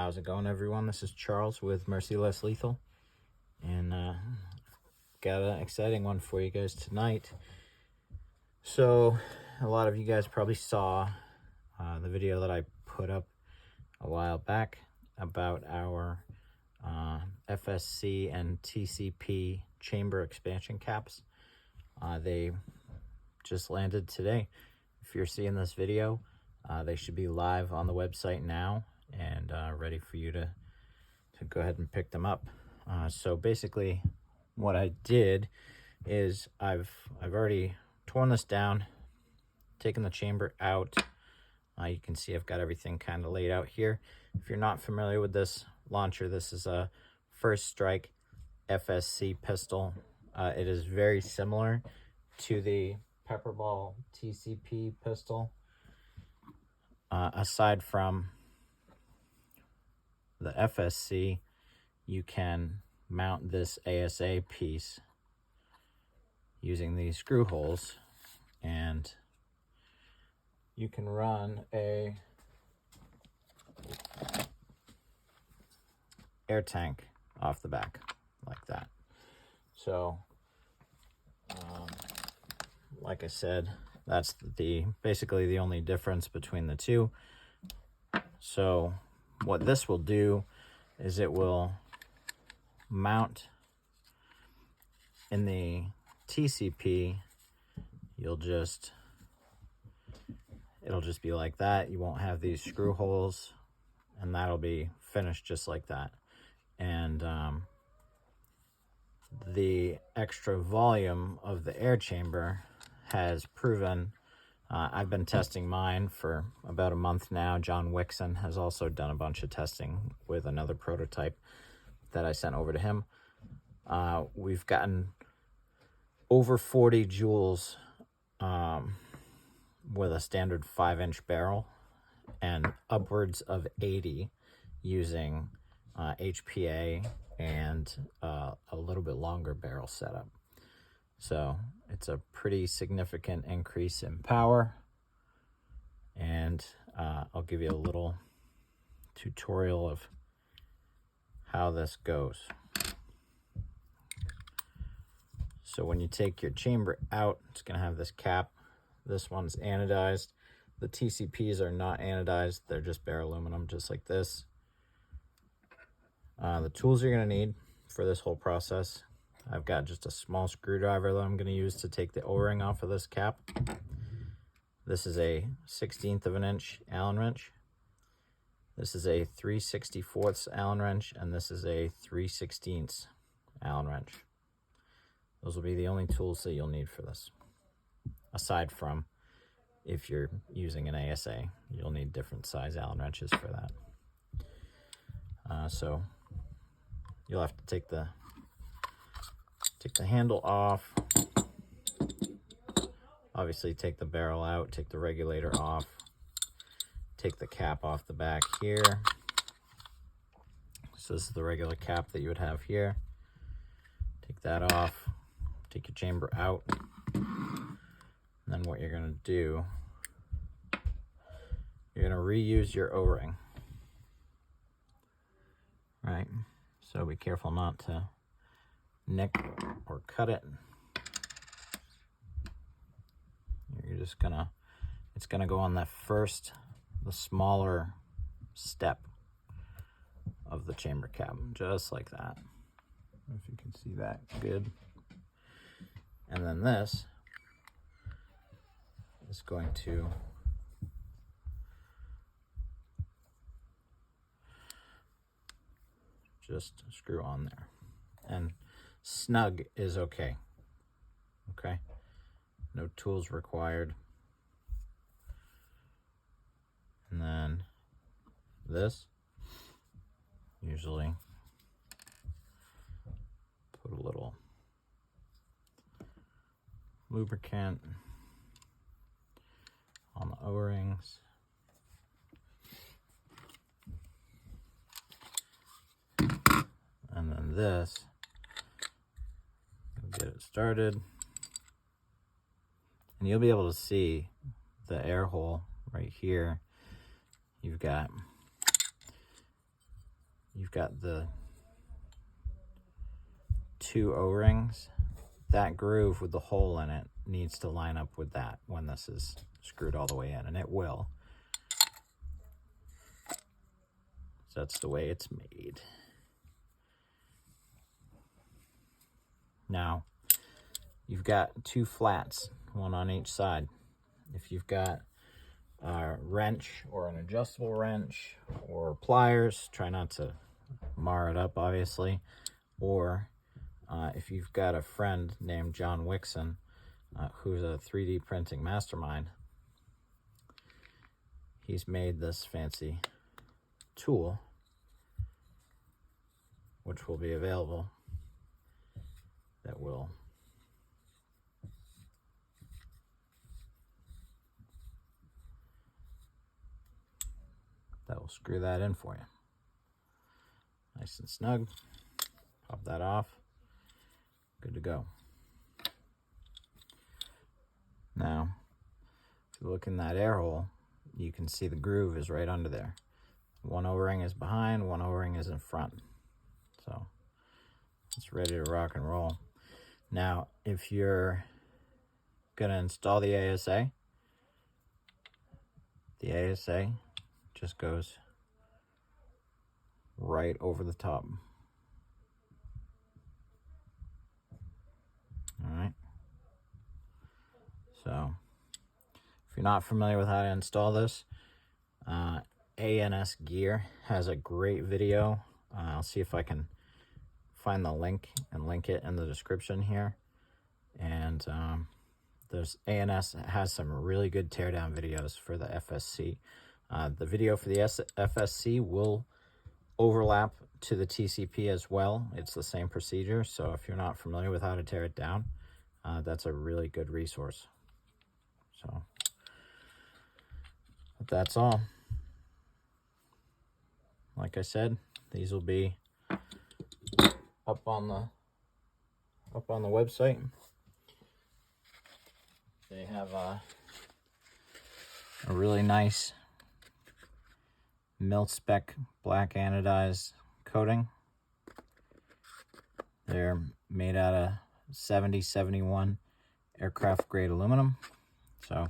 How's it going, everyone? This is Charles with Merciless Lethal, and got an exciting one for you guys tonight. So a lot of you guys probably saw the video that I put up a while back about our FSC and TCP Chamber Expansion Caps. They just landed today. If you're seeing this video, they should be live on the website now and ready for you to go ahead and pick them up. So basically what I did is I've already torn this down, taken the chamber out. You can see I've got everything kind of laid out here. If you're not familiar with this launcher, this is a First Strike FSC pistol. It is very similar to the Pepperball TCP pistol. Aside from the FSC, you can mount this ASA piece using these screw holes, and you can run a air tank off the back like that. So like I said, that's basically the only difference between the two. So what this will do is it will mount in the TCP. It'll just be like that. You won't have these screw holes, and that'll be finished just like that. And the extra volume of the air chamber has proven, I've been testing mine for about a month now. John Wixon has also done a bunch of testing with another prototype that I sent over to him. We've gotten over 40 joules with a standard 5-inch barrel, and upwards of 80 using HPA and a little bit longer barrel setup. So it's a pretty significant increase in power, and I'll give you a little tutorial of how this goes. So when you take your chamber out, it's going to have this cap. This one's anodized. The TCPs are not anodized. They're just bare aluminum, just like this. The tools you're going to need for this whole process, I've got just a small screwdriver that I'm going to use to take the O-ring off of this cap. This is a 1/16 of an inch Allen wrench. This is a 3/64 Allen wrench, and this is a 3/16 Allen wrench. Those will be the only tools that you'll need for this. Aside from if you're using an ASA, you'll need different size Allen wrenches for that. So you'll have to take the handle off. Obviously take the barrel out, take the regulator off, take the cap off the back here. So this is the regular cap that you would have here. Take that off, take your chamber out. And then what you're gonna do, you're gonna reuse your O-ring. Right, so be careful not to nick or cut it. You're just gonna, it's gonna go on the smaller step of the chamber cap, just like that. If you can see that good. And then this is going to just screw on there, and snug is okay. Okay, no tools required. And then this, usually put a little lubricant on the O-rings. And then this, get it started, and you'll be able to see the air hole right here. You've got you've got the 2 O-rings. That groove with the hole in it needs to line up with that when this is screwed all the way in, and it will. So that's the way it's made. Now, you've got 2 flats, one on each side. If you've got a wrench or an adjustable wrench or pliers, try not to mar it up, obviously. Or if you've got a friend named John Wixon, who's a 3D printing mastermind, he's made this fancy tool, which will be available, that will screw that in for you. Nice and snug. Pop that off. Good to go. Now, if you look in that air hole, you can see the groove is right under there. One O-ring is behind, one O-ring is in front. So it's ready to rock and roll. Now, if you're gonna install the ASA just goes right over the top. All right. So if you're not familiar with how to install this, ANS Gear has a great video. I'll see if I can find the link and link it in the description here. And there's ANS has some really good teardown videos for the FSC. The video for the FSC will overlap to the TCP as well. It's the same procedure, so if you're not familiar with how to tear it down, that's a really good resource. So, but that's all. Like I said, these will be up on the website. They have a really nice mil-spec black anodized coating. They're made out of 7071 aircraft grade aluminum, so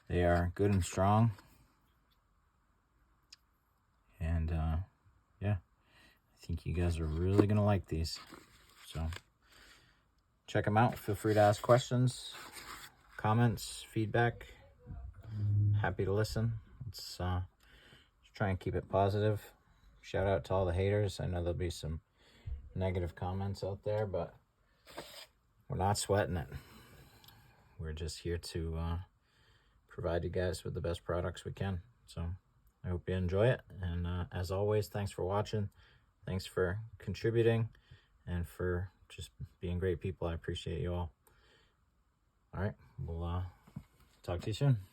they are good and strong. And yeah, I think you guys are really gonna like these, so check them out. Feel free to ask questions, comments, feedback. Happy to listen. Let's try and keep it positive. Shout out to all the haters. I know there'll be some negative comments out there, but we're not sweating it. We're just here to provide you guys with the best products we can. So I hope you enjoy it. And as always, thanks for watching. Thanks for contributing and for just being great people. I appreciate you all. All right, we'll talk to you soon.